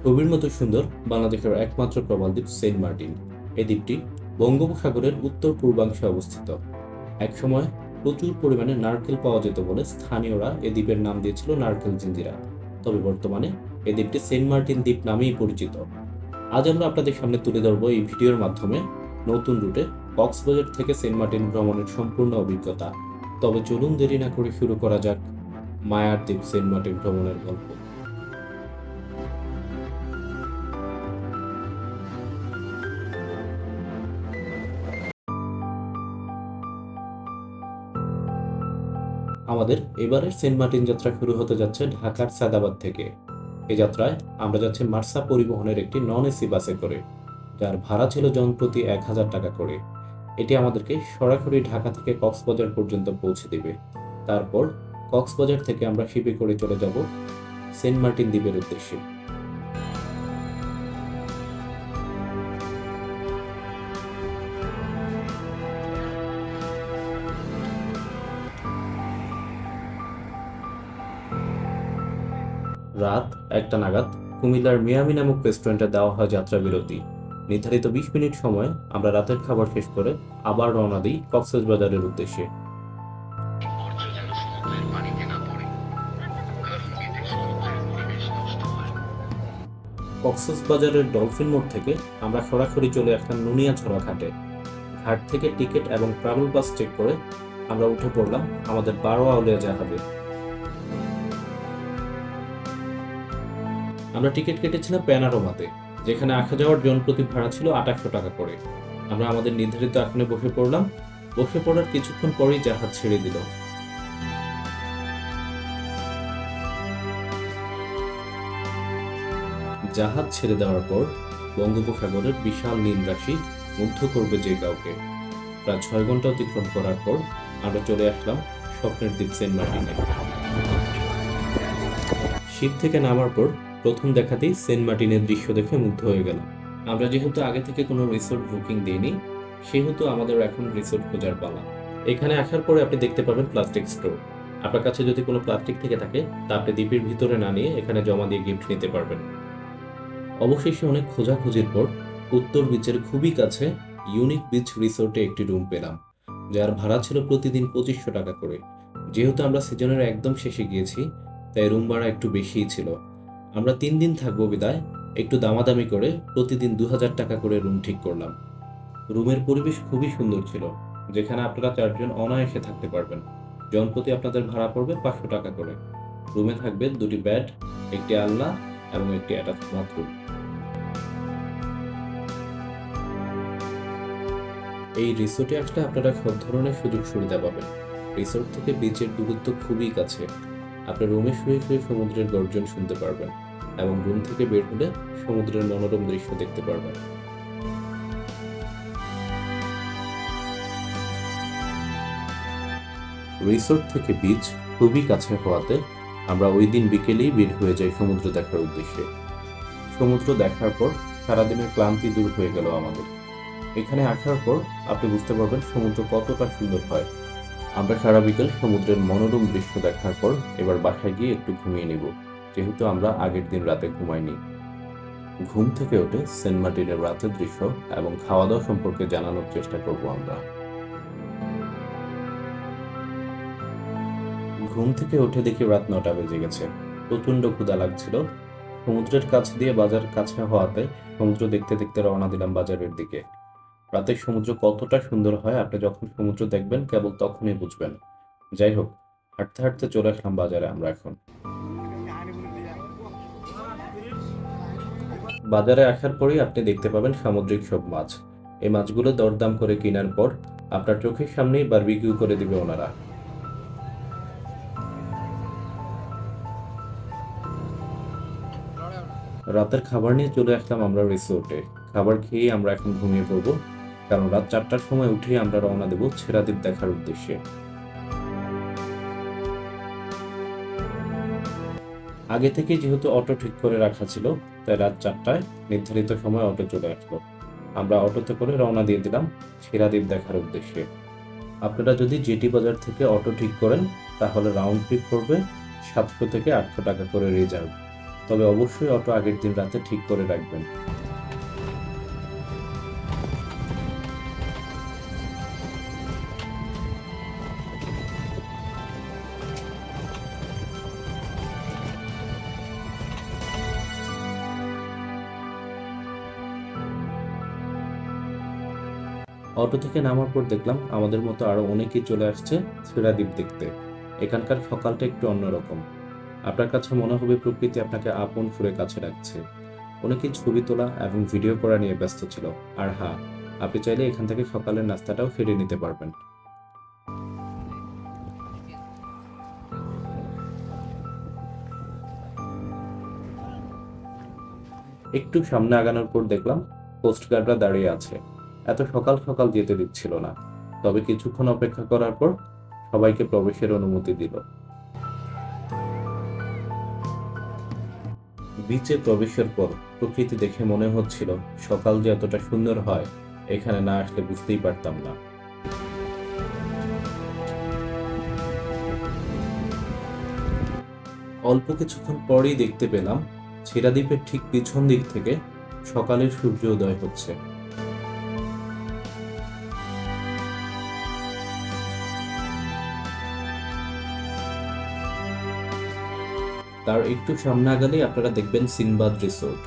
ছবির মতো সুন্দর বাংলাদেশের একমাত্র প্রবাল দ্বীপ সেন্ট মার্টিন। এই দ্বীপটি বঙ্গোপসাগরের উত্তর পূর্বাংশে অবস্থিত। একসময় প্রচুর পরিমাণে নারকেল পাওয়া যেত বলে স্থানীয়রা এ দ্বীপের নাম দিয়েছিল নারকেল জিঞ্জিরা। তবে বর্তমানে এই দ্বীপটি সেন্ট মার্টিন দ্বীপ নামেই পরিচিত। আজ আমরা আপনাদের সামনে তুলে ধরবো এই ভিডিওর মাধ্যমে নতুন রুটে কক্সবাজার থেকে সেন্ট মার্টিন ভ্রমণের সম্পূর্ণ অভিজ্ঞতা। তবে চলুন দেরি না করে শুরু করা যাক মায়ার দ্বীপ সেন্ট মার্টিন ভ্রমণের গল্প। আমাদের এবারের সেন্ট মার্টিন যাত্রা শুরু হতে যাচ্ছে ঢাকার সায়দাবাদ থেকে। এই যাত্রায় আমরা যাচ্ছি মার্সা পরিবহনের একটি নন এসি বাসে করে, যার ভাড়া ছিল জনপ্রতি ১,০০০ টাকা করে। এটি আমাদেরকে সরাসরি ঢাকা থেকে কক্সবাজার পর্যন্ত পৌঁছে দিবে। তারপর কক্সবাজার থেকে আমরা শিপে করে চলে যাব সেন্ট মার্টিন দ্বীপের উদ্দেশ্যে। রাত ১টা নাগাদ কুমিল্লার মিয়ামি নামক রেস্টুরেন্টে দেওয়া হয় যাত্রা বিরতি। নির্ধারিত ২০ মিনিট সময় আমরা রাতের খাবার শেষ করে আবার রওনা দিই কক্সবাজারের উদ্দেশ্যে। কক্সবাজারের ডলফিন মোড় থেকে আমরা সরাসরি চলে আসলাম নুনিয়াছড়া ঘাটে। ঘাট থেকে টিকিট এবং ট্রাভেল পাস চেক করে আমরা উঠে পড়লাম আমাদের ১২ আউলিয়া জাহাজে। আমরা টিকিট কেটেছিলাম প্যানারোমাতে, যেখানে আসা যাওয়ার জনপ্রতি ভাড়া ছিল ২৮০০ টাকা করে। আমরা আমাদের নির্ধারিত আসনে বসে পড়লাম। বসে পড়ার কিছুক্ষণ পরেই জাহাজ ছেড়ে দিল। জাহাজ ছেড়ে দেওয়ার পর বঙ্গোপসাগরের বিশাল নীল রাশি মুগ্ধ করবে যে কাউকে। প্রায় ৬ ঘন্টা অতিক্রম করার পর আমরা চলে আসলাম স্বপ্নের দ্বীপ সেন্ট মার্টিনে। শিপ থেকে নামার পর প্রথম দেখাতেই সেন্ট মার্টিনের দৃশ্য দেখে মুগ্ধ হয়ে গেল। আমরা যেহেতু আগে থেকে কোনো রিসোর্ট বুকিং দিইনি, সেহেতু আমাদের এখন রিসোর্ট খোঁজার পালা। এখানে আসার পরে আপনি দেখতে পাবেন প্লাস্টিক স্টোর। আপনার কাছে যদি কোনো প্লাস্টিক থেকে থাকে তা আপনি দ্বীপের ভিতরে না নিয়ে এখানে জমা দিয়ে গিফট নিতে পারবেন। অবশেষে অনেক খোঁজাখুঁজির পর উত্তর বিচের খুবই কাছে ইউনিক বিচ রিসোর্টে একটি রুম পেলাম, যার ভাড়া ছিল প্রতিদিন ২৫০০ টাকা করে। যেহেতু আমরা সিজনের একদম শেষে গিয়েছি, তাই রুম ভাড়া একটু বেশিই ছিল। আমরা ৩ দিন থাকবো বিদায় একটু দামাদামি করে প্রতিদিন ২,০০০ টাকা করে রুম ঠিক করলাম। রুমের পরিবেশ খুবই সুন্দর ছিল, যেখানে আপনারা ৪ জন অনায়াসে থাকতে পারবেন। জনপ্রতি আপনাদের ভাড়া পড়বে ৫০০ টাকা করে। রুমে থাকবে ২টি বেড, একটি আলনা এবং একটি অ্যাটাচ বাথরুম। এই রিসোর্টে আসলে আপনারা সব ধরনের সুযোগ সুবিধা পাবেন। রিসোর্ট থেকে বিচের দূরত্ব খুবই কাছে। আপনি রুমে শুয়ে শুয়ে সমুদ্রের গর্জন শুনতে পারবেন এবং রুম থেকে বের হলে সমুদ্রের মনোরম দৃশ্য দেখতে পারবেন। রিসোর্ট থেকে বিচ খুবই কাছে হওয়াতে আমরা ওই দিন বিকেলেই বের হয়ে যাই সমুদ্র দেখার উদ্দেশ্যে। সমুদ্র দেখার পর সারাদিনের ক্লান্তি দূর হয়ে গেল আমাদের। এখানে আসার পর আপনি বুঝতে পারবেন সমুদ্র কতটা সুন্দর হয়। আমরা সারা বিকেল সমুদ্রের মনোরম দৃশ্য দেখার পর এবার বাসায় গিয়ে একটু ঘুমিয়ে নেব, যেহেতু আমরা আগের দিন রাতে ঘুমাইনি। ঘুম থেকে উঠে সেন্ট মার্টিনের রাতের দৃশ্য এবং খাওয়া দাওয়া সম্পর্কে জানানোর চেষ্টা করব আমরা। ঘুম থেকে উঠে দেখি রাত ৯টা বেজে গেছে। প্রচণ্ড ক্ষুধা লাগছিল। সমুদ্রের কাছ দিয়ে বাজার কাছে হওয়াতে সমুদ্র দেখতে দেখতে রওনা দিলাম বাজারের দিকে। রাতের সমুদ্র কতটা সুন্দর হয় আপনি যখন সমুদ্র দেখবেন কেবল তখনই বুঝবেন। যাই হোক, হাঁটতে হাঁটতে চলে আসলাম বাজারে। আমরা এখন বাজারে আসার পরেই আপনি দেখতে পাবেন সামুদ্রিক সব মাছ। এই মাছগুলো দরদাম করে কেনার পর আপনার চোখের সামনেই বারবিকিউ করে দিবে ওনারা। রাতের খাবার নিয়ে চলে আসলাম আমরা রিসোর্টে। খাবার খেয়ে আমরা এখন ঘুমিয়ে পড়বো, কারণ রাত ৪টার সময় উঠেই আমরা রওনা দেব ছেড়াদ্বীপ দেখার উদ্দেশ্যে। আগে থেকে যেহেতু অটো ঠিক করে রাখা ছিল, তাই রাত ৪টায় নির্ধারিত সময় অটো চলে আসলো। আমরা অটোতে করে রওনা দিয়ে দিলাম ছেড়াদ্বীপ দেখার উদ্দেশ্যে। আপনারা যদি জেটি বাজার থেকে অটো ঠিক করেন তাহলে রাউন্ড ট্রিপ পড়বে ৭০০ থেকে ৮০০ টাকা করে রিজার্ভ। তবে অবশ্যই অটো আগের দিন রাতে ঠিক করে রাখবেন। অটো থেকে নামার পর দেখলাম আমাদের মতো আরো অনেকেই চলে আসছে ছেড়াদ্বীপ দেখতে। এখানকার সকালটা একটু অন্যরকম। আপনার কাছে মনে হবে প্রকৃতি আপনাকে আপন সুরে কাছে রাখছে। অনেকেই ছবি তোলা এবং ভিডিও করা নিয়ে ব্যস্ত ছিল। আর হ্যাঁ, আপনি চাইলে এখান থেকে সকালের নাস্তাটাও সেরে নিতে পারবেন। একটু সামনে আগানোর পর দেখলাম কোস্টগার্ডরা দাঁড়িয়ে আছে। এত সকাল সকাল যেতে দিচ্ছিল না, তবে কিছুক্ষণ অপেক্ষা করার পর সবাইকে প্রবেশের অনুমতি দিল। বিচে প্রবেশের পর প্রকৃতি দেখে মনে হচ্ছিল সকাল যে এতটা সুন্দর হয় এখানে না আসলে বুঝতেই পারতাম না। অল্প কিছুক্ষণ পরেই দেখতে পেলাম ছেড়াদ্বীপের ঠিক পিছন দিক থেকে সকালের সূর্য উদয় হচ্ছে। তার একটু সামনে আগালেই আপনারা দেখবেন সিনবাদ রিসোর্ট।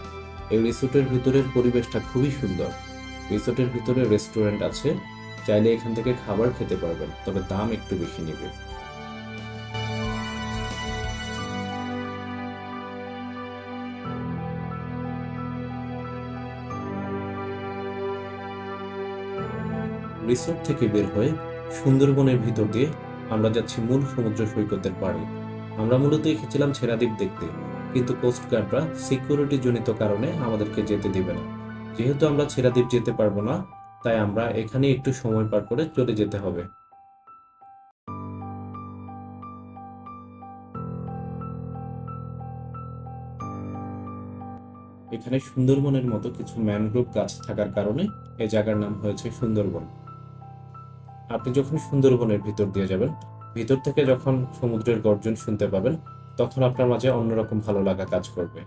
এই রিসোর্টের ভিতরের পরিবেশটা খুবই সুন্দর। রিসোর্টের ভিতরে রেস্টুরেন্ট আছে, চাইলে এখান থেকে খাবার খেতে পারবেন, তবে দাম একটু বেশি নেবে। রিসোর্ট থেকে বের হয়ে সুন্দরবনের ভিতর দিয়ে আমরা যাচ্ছি মূল সমুদ্র সৈকতের পাড়ে। আমরা মূলত এসেছিলাম ছেড়াদ্বীপ দেখতে, কিন্তু কোস্টগার্ডরা সিকিউরিটি জনিত কারণে আমাদেরকে যেতে দিবে না। যেহেতু আমরা ছেড়াদ্বীপ যেতে পারবো না, তাই আমরা এখানে একটু সময় পার করে চলে যেতে হবে। এখানে সুন্দরবনের মতো কিছু ম্যানগ্রোভ গাছ থাকার কারণে এই জায়গার নাম হয়েছে সুন্দরবন। আপনি যখন সুন্দরবনের ভিতর দিয়ে যাবেন, ভিতর থেকে যখন সমুদ্রের গর্জন শুনতে পাবেন, তখন আপনার মাঝে অন্যরকম ভালো লাগা কাজ করবে।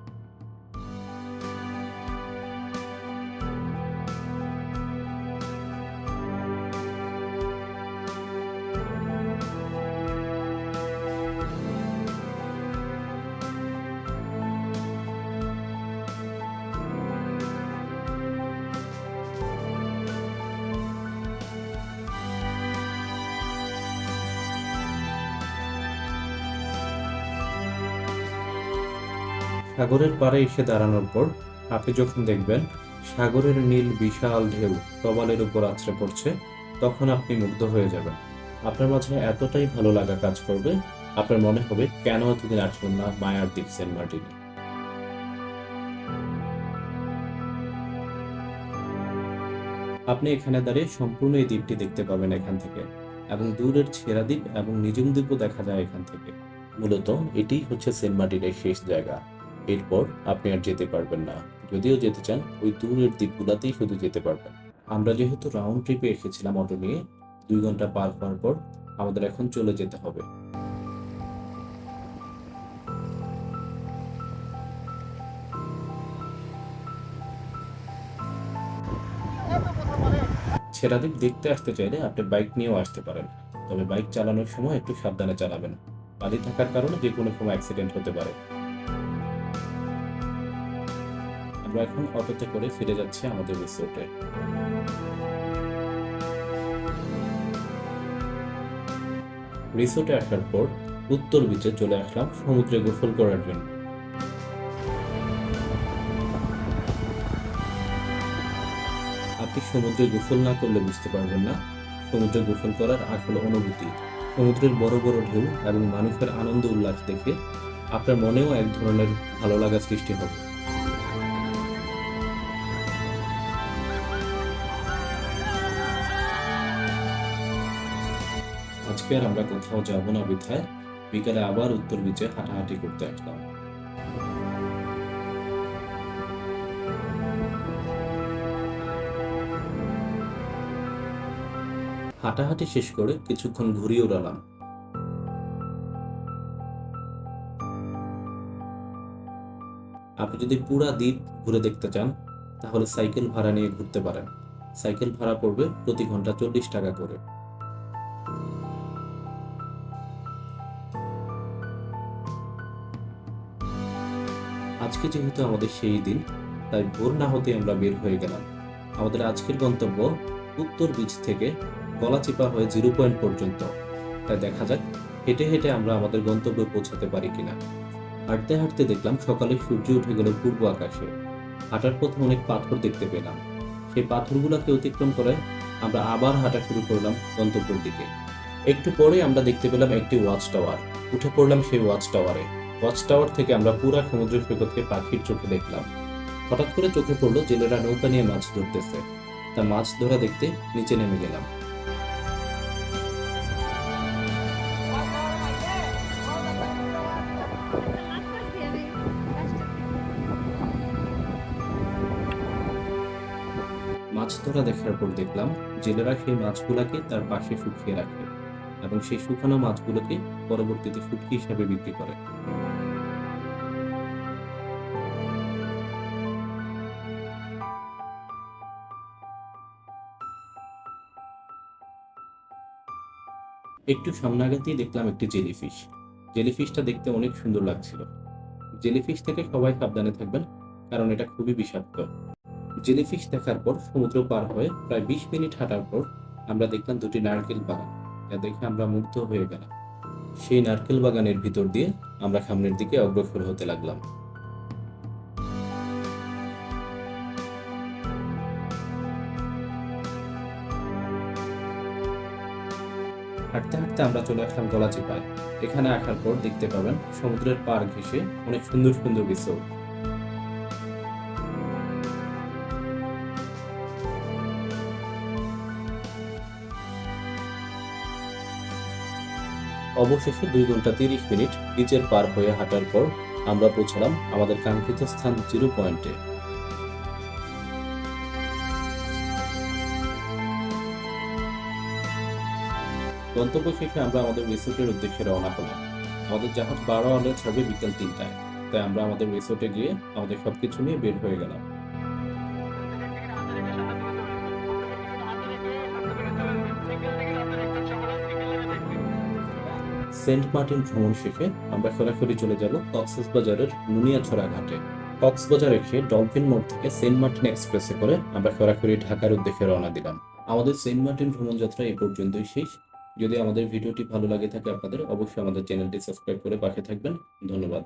সাগরের পাড়ে এসে দাঁড়ানোর পর আপনি যখন দেখবেন সাগরের নীল বিশাল ঢেউ প্রবালের উপর আছড়ে পড়ছে, তখন আপনি মুগ্ধ হয়ে যাবেন। আপনার মাঝে এতটাই ভালো লাগা কাজ করবে, আপনার মনে হবে কেন এতদিন আসবেন না মায়ার দ্বীপ সেন্ট মার্টিনে। আপনি এখানে দাঁড়িয়ে সম্পূর্ণ এই দ্বীপটি দেখতে পাবেন এখান থেকে, এবং দূরের ছেড়া দ্বীপ এবং নিজুম দ্বীপও দেখা যায় এখান থেকে। মূলত এটিই হচ্ছে সেন্ট মার্টিনের শেষ জায়গা। এরপর আপনি আর যেতে পারবেন না। যদিও যেতে চান, ওই দূরের দ্বীপগুলাতেই শুধু যেতে পারবেন। আমরা যেহেতু রাউন্ড ট্রিপে এসেছিলাম অটো নিয়ে, 2 ঘন্টা পার হওয়ার পর আমাদের এখন চলে যেতে হবে। ছেড়া দ্বীপ দেখতে আসতে চাইলে আপনি বাইক নিয়েও আসতে পারেন, তবে বাইক চালানোর সময় একটু সাবধানে চালাবেন। বালি থাকার কারণে যে কোনো সময় অ্যাক্সিডেন্ট হতে পারে। আমরা এখন অটোতে করে ফিরে যাচ্ছি আমাদের রিসোর্টে। রিসোর্টে আসার পর উত্তর বিচে চলে আসলাম সমুদ্রে গোসল করার জন্য। আপনি সমুদ্রে গোসল না করলে বুঝতে পারবেন না সমুদ্রে গোসল করার আসল অনুভূতি। সমুদ্রের বড় বড় ঢেউ এবং মানুষের আনন্দ উল্লাস দেখে আপনার মনেও এক ধরনের ভালো লাগা সৃষ্টি হবে। আজকে আর আমরা কোথাও যাব না বিধায় বিকালে আবার উত্তর বিচে হাঁটাহাঁটি করতে আসলাম। হাঁটাহাঁটি শেষ করে কিছুক্ষণ ঘুরিয়ে উড়ালাম। আপনি যদি পুরা দ্বীপ ঘুরে দেখতে চান তাহলে সাইকেল ভাড়া নিয়ে ঘুরতে পারেন। সাইকেল ভাড়া পড়বে প্রতি ঘন্টা 40 টাকা করে। আজকে যেহেতু আমাদের সেই দিন, তাই ভোর না হতে আমরা বের হয়ে গেলাম। আমাদের আজকের গন্তব্য উত্তর বিচ থেকে গলাচিপা হয়ে 0 পয়েন্ট পর্যন্ত। তাই দেখা যাক হেঁটে হেঁটে আমরা আমাদের গন্তব্যে পৌঁছাতে পারি কিনা। হাঁটতে হাঁটতে দেখলাম সকালে সূর্য উঠে গেল পূর্ব আকাশে। হাঁটার পথে অনেক পাথর দেখতে পেলাম। সেই পাথরগুলোকে অতিক্রম করে আমরা আবার হাঁটা শুরু করলাম গন্তব্যের দিকে। একটু পরে আমরা দেখতে পেলাম একটি ওয়াচ টাওয়ার। উঠে পড়লাম সেই ওয়াচ টাওয়ারে। ওয়াচ টাওয়ার থেকে আমরা পুরা সমুদ্র সৈকতকে পাখির চোখে দেখলাম। হঠাৎ করে চোখে পড়লো জেলেরা নৌকা নিয়ে মাছ ধরতেছে। তা মাছ ধরা দেখতে নিচে নেমে গেলাম। মাছ ধরা দেখার পর দেখলাম জেলেরা সেই মাছগুলাকে তার পাশে শুকিয়ে রাখে এবং সেই শুকানো মাছগুলোকে পরবর্তীতে শুটকি হিসাবে বিক্রি করে। একটু সামনে আগাতেই দেখলাম একটি জেলিফিশ। জেলিফিশটা দেখতে অনেক সুন্দর লাগছিল। জেলিফিশ থেকে সবাই সাবধানে থাকবেন, কারণ এটা খুবই বিষাক্ত। জেলিফিশ দেখার পর সমুদ্র পার হয়ে প্রায় 20 মিনিট হাঁটার পর আমরা দেখলাম দুটি নারকেল বাগান। যা দেখে আমরা মুগ্ধ হয়ে গেলাম। সেই নারকেল বাগানের ভিতর দিয়ে আমরা সামনের দিকে অগ্রসর হতে লাগলাম। হাঁটতে হাঁটতে আমরা চলে আসলাম গলাচিপায়। এখানে আসার পর দেখতে পাবেন সমুদ্রের পাড় ঘেঁষে অনেক সুন্দর সুন্দর রিসোর্ট। অবশেষে 2 ঘন্টা 30 মিনিট বিচের পার হয়ে হাঁটার পর আমরা পৌঁছলাম আমাদের কাঙ্ক্ষিত স্থান 0 পয়েন্টে। গন্তব্য শেষে আমরা আমাদের রিসোর্টের উদ্দেশ্যে রওনা হলাম। আমাদের জাহাজ 12 আলোয় ছাড়বে বিকেল 3টায়। তাই আমরা আমাদের রিসোর্টে গিয়ে আমাদের সবকিছু নিয়ে বের হয়ে গেলাম। সেন্ট মার্টিন ভ্রমণ শেষে আমরা সরাসরি চলে যাব কক্সবাজারের নুনিয়াছড়া ঘাটে। কক্সবাজার এসে ডলফিন মোড় থেকে সেন্ট মার্টিন এক্সপ্রেসে করে আমরা সরাসরি ঢাকার উদ্দেশ্যে রওনা দিলাম। আমাদের সেন্ট মার্টিন ভ্রমণ যাত্রা এই পর্যন্তই শেষ। যদি আমাদের ভিডিওটি ভালো লাগে থাকে আপনাদের, অবশ্যই আমাদের চ্যানেলটি সাবস্ক্রাইব করে পাশে থাকবেন। ধন্যবাদ।